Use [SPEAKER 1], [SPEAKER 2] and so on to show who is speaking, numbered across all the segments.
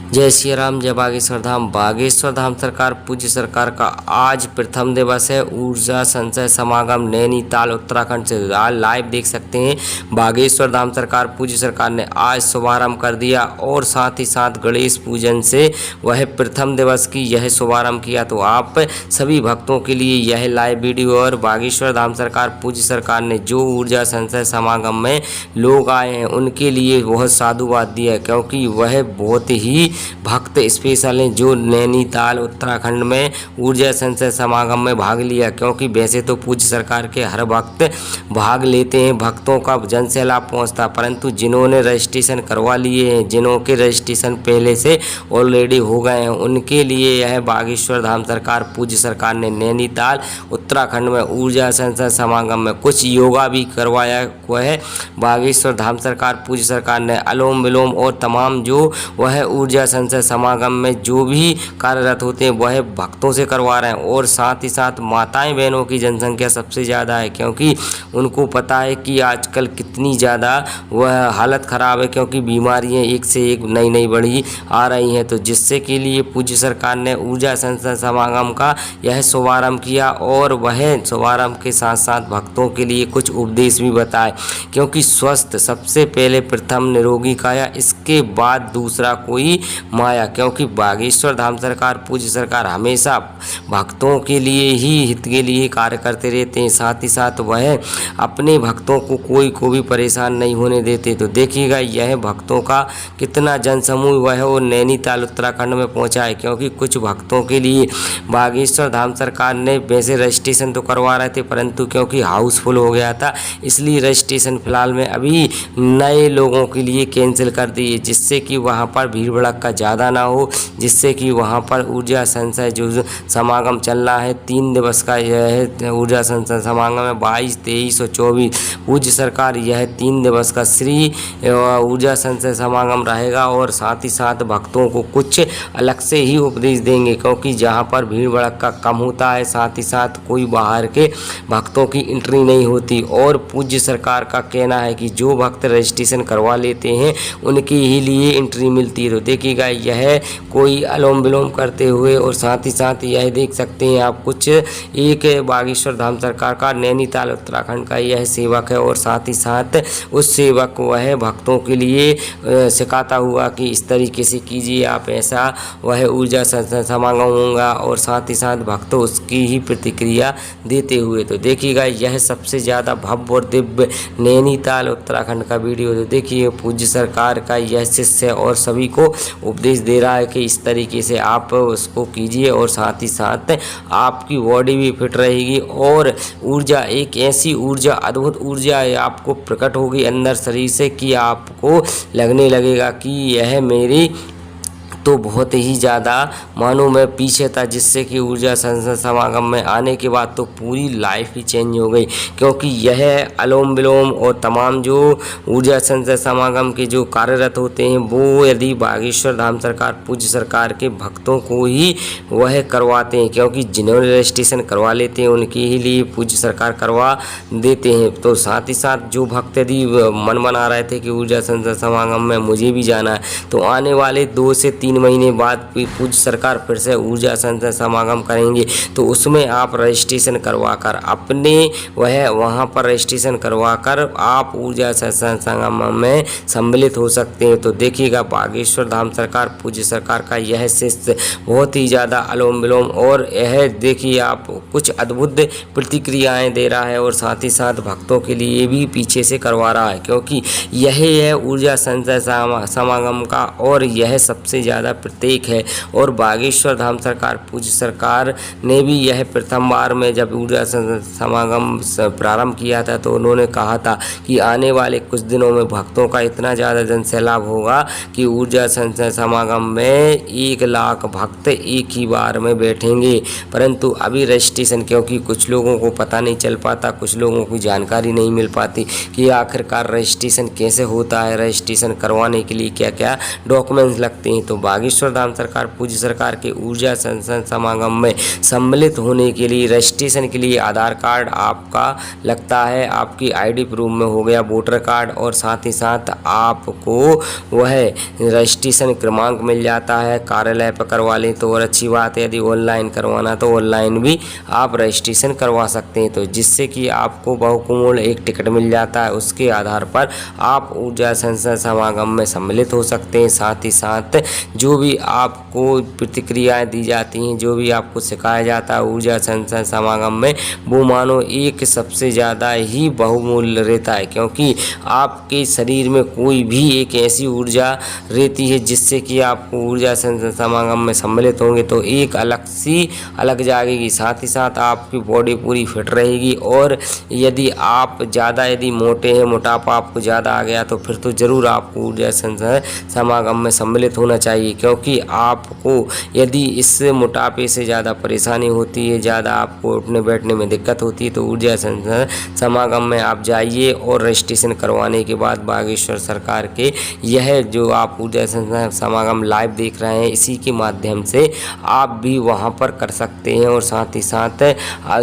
[SPEAKER 1] जय श्री राम, जय बागेश्वर धाम। बागेश्वर धाम सरकार पूज्य सरकार का आज प्रथम दिवस है। ऊर्जा संचय समागम नैनीताल उत्तराखंड से लाइव देख सकते हैं। बागेश्वर धाम सरकार पूज्य सरकार ने आज शुभारंभ कर दिया और साथ ही साथ गणेश पूजन से वह प्रथम दिवस की यह शुभारंभ किया। तो आप सभी भक्तों के लिए यह लाइव वीडियो और बागेश्वर धाम सरकार पूज्य सरकार ने जो ऊर्जा संचय समागम में लोग आए हैं उनके लिए बहुत साधुवाद दिया है, क्योंकि वह बहुत ही भक्त स्पेशल हैं जो नैनीताल उत्तराखंड में ऊर्जा संचय समागम में भाग लिया। क्योंकि वैसे तो पूज्य सरकार के हर भक्त भाग लेते हैं, भक्तों का जन सैलाब पहुँचता, परंतु जिन्होंने रजिस्ट्रेशन करवा लिए हैं, जिन्हों के रजिस्ट्रेशन पहले से ऑलरेडी हो गए हैं, उनके लिए यह बागेश्वर धाम सरकार पूज्य सरकार ने नैनीताल उत्तराखंड में ऊर्जा संचय समागम में कुछ योगा भी करवाया हुआ है। बागेश्वर धाम सरकार पूज्य सरकार ने अनुलोम विलोम और तमाम जो वह ऊर्जा संचय समागम में जो भी कार्यरत होते हैं वह भक्तों से करवा रहे हैं। और साथ ही साथ माताएं बहनों की जनसंख्या सबसे ज़्यादा है, क्योंकि उनको पता है कि आजकल कितनी ज़्यादा वह हालत ख़राब है, क्योंकि बीमारियां एक से एक नई नई बढ़ी आ रही हैं। तो जिससे के लिए पूज्य सरकार ने ऊर्जा संचय समागम का यह शुभारंभ किया और वह शुभारंभ के साथ साथ भक्तों के लिए कुछ उपदेश भी बताए। क्योंकि स्वस्थ सबसे पहले प्रथम निरोगी काया, इसके बाद दूसरा कोई माया। क्योंकि बागेश्वर धाम सरकार पूज्य सरकार हमेशा भक्तों के लिए ही हित के लिए कार्य करते रहते हैं। साथ ही साथ वह अपने भक्तों को कोई को भी परेशान नहीं होने देते। तो देखिएगा यह भक्तों का कितना जनसमूह वह और नैनीताल उत्तराखंड में पहुंचा है। क्योंकि कुछ भक्तों के लिए बागेश्वर धाम सरकार ने वैसे रजिस्ट्रेशन तो करवा रहे थे, परंतु क्योंकि हाउसफुल हो गया था इसलिए रजिस्ट्रेशन फिलहाल में अभी नए लोगों के लिए कैंसिल कर दिए, जिससे कि वहाँ पर भीड़ भड़का ज़्यादा ना हो, जिससे कि वहाँ पर ऊर्जा संचय जो समागम चलना है 3 दिवस का यह ऊर्जा संचय समागम है 22, 23 और 24 पूज्य सरकार यह 3 दिवस का श्री ऊर्जा संचय समागम रहेगा। और साथ ही साथ भक्तों को कुछ अलग से ही उपदेश देंगे, क्योंकि जहाँ पर भीड़ भड़का कम होता है, साथ ही साथ कोई बाहर के भक्तों की एंट्री नहीं होती। और पूज्य सरकार का कहना है कि जो भक्त रजिस्ट्रेशन करवा लेते हैं उनके ही लिए एंट्री मिलती है। तो देखिएगा यह कोई अनुलोम विलोम करते हुए और साथ ही साथ यह देख सकते हैं आप कुछ एक बागेश्वर धाम सरकार का नैनीताल उत्तराखंड का यह सेवक है और साथ ही साथ उस सेवक वह भक्तों के लिए सिखाता हुआ कि इस तरीके से कीजिए आप, ऐसा वह ऊर्जा समागम होगा। और साथ ही साथ भक्त उसकी ही प्रतिक्रिया देते हुए। तो देखिएगा यह सबसे ज़्यादा भव्य और दिव्य नैनीताल उत्तराखंड का वीडियो। तो देखिए पूज्य सरकार का यह शिष्य और सभी को उपदेश दे रहा है कि इस तरीके से आप उसको कीजिए और साथ ही साथ आपकी बॉडी भी फिट रहेगी और ऊर्जा एक ऐसी ऊर्जा अद्भुत ऊर्जा आपको प्रकट होगी अंदर शरीर से कि आपको लगने लगेगा कि यह मेरी तो बहुत ही ज़्यादा मानो मैं पीछे था, जिससे कि ऊर्जा संचय समागम में आने के बाद तो पूरी लाइफ ही चेंज हो गई। क्योंकि यह अनुलोम विलोम और तमाम जो ऊर्जा संचय समागम के जो कार्यरत होते हैं वो यदि बागेश्वर धाम सरकार पूज्य सरकार के भक्तों को ही वह करवाते हैं, क्योंकि जिन्होंने रजिस्ट्रेशन करवा लेते हैं उनके ही लिए पूज्य सरकार करवा देते हैं। तो साथ ही साथ जो भक्त यदि मन बना रहे थे कि ऊर्जा संचय समागम में मुझे भी जाना है, तो आने वाले 2 से 3 महीने बाद पूज्य सरकार फिर से ऊर्जा संचय समागम करेंगे। तो उसमें आप रजिस्ट्रेशन करवाकर अपने वहाँ पर रजिस्ट्रेशन करवाकर आप ऊर्जा संचय समागम में सम्मिलित हो सकते हैं। तो देखिएगा बागेश्वर धाम सरकार पूज्य सरकार का यह शिष्य बहुत ही ज़्यादा अनुलोम विलोम और यह देखिए आप कुछ अद्भुत प्रतिक्रियाएँ दे रहा है और साथ ही साथ भक्तों के लिए भी पीछे से करवा रहा है, क्योंकि यह है ऊर्जा संचय समागम का और यह सबसे ज़्यादा प्रतीक है। और बागेश्वर धाम सरकार पूज्य सरकार ने भी यह प्रथम बार में जब ऊर्जा समागम प्रारंभ किया था तो उन्होंने कहा था कि आने वाले कुछ दिनों में भक्तों का इतना ज़्यादा जन सैलाब होगा कि ऊर्जा संचय समागम में 1 लाख भक्त एक ही बार में बैठेंगे। परंतु अभी रजिस्ट्रेशन, क्योंकि कुछ लोगों को पता नहीं चल पाता, कुछ लोगों को जानकारी नहीं मिल पाती कि आखिरकार रजिस्ट्रेशन कैसे होता है, रजिस्ट्रेशन करवाने के लिए क्या क्या डॉक्यूमेंट्स लगते हैं। तो बागेश्वर धाम सरकार पूज्य सरकार के ऊर्जा संसद समागम में सम्मिलित होने के लिए रजिस्ट्रेशन के लिए आधार कार्ड आपका लगता है, आपकी आईडी प्रूफ में हो गया वोटर कार्ड, और साथ ही साथ आपको वह रजिस्ट्रेशन क्रमांक मिल जाता है। कार्यालय पर करवा लें तो और अच्छी बात है, यदि ऑनलाइन करवाना तो ऑनलाइन भी आप रजिस्ट्रेशन करवा सकते हैं, तो जिससे कि आपको बहुमूल्य एक टिकट मिल जाता है। उसके आधार पर आप ऊर्जा संसद समागम में सम्मिलित हो सकते हैं। साथ ही साथ जो भी आपको प्रतिक्रियाएं दी जाती हैं, जो भी आपको सिखाया जाता है ऊर्जा संसद समागम में, वो मानो एक सबसे ज़्यादा ही बहुमूल्य रहता है, क्योंकि आपके शरीर में कोई भी एक ऐसी ऊर्जा रहती है जिससे कि आपको ऊर्जा संसद समागम में सम्मिलित होंगे तो एक अलग जागेगी। साथ ही साथ आपकी बॉडी पूरी फिट रहेगी, और यदि आप यदि मोटे हैं, मोटापा आपको ज़्यादा आ गया, तो फिर तो ज़रूर आपको ऊर्जा संसद समागम में सम्मिलित होना चाहिए, क्योंकि आपको यदि इस मोटापे से ज़्यादा परेशानी होती है, ज़्यादा आपको उठने बैठने में दिक्कत होती है, तो ऊर्जा संसद समागम में आप जाइए और रजिस्ट्रेशन करवाने के बाद बागेश्वर सरकार के यह जो आप ऊर्जा संसद समागम लाइव देख रहे हैं, इसी के माध्यम से आप भी वहां पर कर सकते हैं। और साथ ही साथ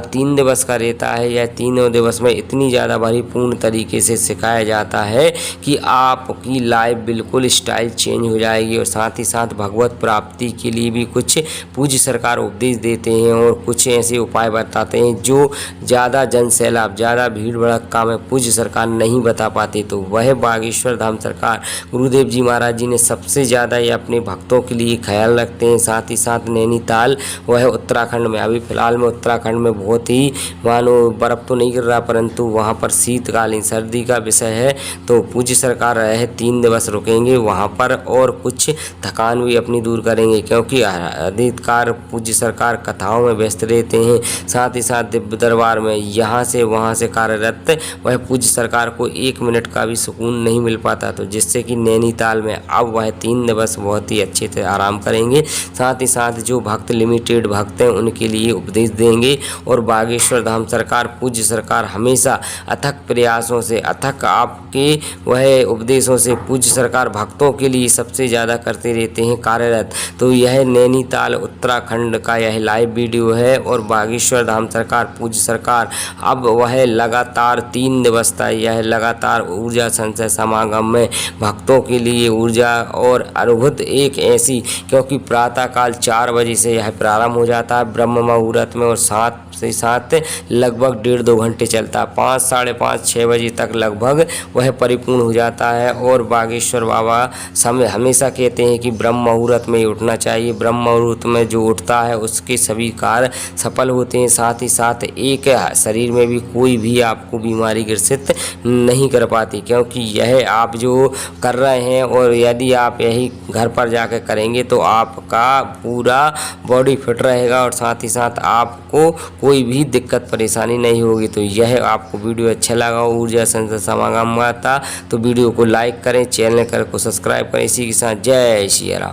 [SPEAKER 1] 3 दिवस का रहता है, यह तीनों दिवस में इतनी ज़्यादा भरीपूर्ण तरीके से सिखाया जाता है कि आपकी लाइफ बिल्कुल स्टाइल चेंज हो जाएगी। और साथ ही साथ भगवत प्राप्ति के लिए भी कुछ पूज्य सरकार उपदेश देते हैं और कुछ ऐसे उपाय बताते हैं जो ज़्यादा जनसैलाब, ज़्यादा भीड़ भड़क्का में पूज्य सरकार नहीं बता पाते, तो वह बागेश्वर धाम सरकार गुरुदेव जी महाराज जी ने सबसे ज़्यादा ये अपने भक्तों के लिए ख्याल रखते हैं। साथ ही साथ नैनीताल वह उत्तराखंड में, अभी फ़िलहाल में उत्तराखंड में बहुत ही मानो बर्फ़ तो नहीं गिर रहा, परंतु वहाँ पर शीतकालीन सर्दी का विषय है, तो पूज्य सरकार 3 दिवस रुकेंगे वहाँ पर और कुछ थकान भी अपनी दूर करेंगे, क्योंकि अधिकतर पूज्य सरकार कथाओं में व्यस्त रहते हैं। साथ ही साथ दिव्य दरबार में यहाँ से वहाँ से कार्यरत वह पूज्य सरकार को 1 मिनट का भी सुकून नहीं मिल पाता, तो जिससे कि नैनीताल में अब वह 3 दिवस बहुत ही अच्छे से आराम करेंगे। साथ ही साथ जो भक्त लिमिटेड भक्त हैं उनके लिए उपदेश देंगे, और बागेश्वर धाम सरकार पूज्य सरकार हमेशा अथक प्रयासों से, अथक आपके वह उपदेशों से पूज्य सरकार भक्तों के लिए सबसे ज़्यादा करते रहते हैं कार्यरत। तो यह नैनीताल उत्तराखंड का यह लाइव वीडियो है, और बागेश्वर धाम सरकार पूज्य सरकार अब वह लगातार 3 दिवस तक यह लगातार ऊर्जा संसद समागम में भक्तों के लिए ऊर्जा और अद्भुत एक ऐसी, क्योंकि प्रातःकाल 4 बजे से यह प्रारंभ हो जाता है ब्रह्म मुहूर्त में, और 7 से 7 लगभग 1.5-2 घंटे चलता है। 5, साढ़े 5, 6 बजे तक लगभग वह परिपूर्ण हो जाता है। और बागेश्वर बाबा समय हमेशा कहते हैं कि ब्रह्म मुहूर्त में ही उठना चाहिए, ब्रह्म मुहूर्त में जो उठता है उसके सभी कार्य सफल होते हैं। साथ ही साथ एक शरीर में भी कोई भी आपको बीमारी ग्रसित नहीं कर पाती, क्योंकि यह आप जो कर रहे हैं, और यदि आप यही घर पर जाकर करेंगे तो आपका पूरा बॉडी फिट रहेगा, और साथ ही साथ आपको कोई भी दिक्कत परेशानी नहीं होगी। तो यह आपको वीडियो अच्छा लगा ऊर्जा संसद समागम का था तो वीडियो को लाइक करें, चैनल को सब्सक्राइब करें। इसी के साथ जय श्री राम।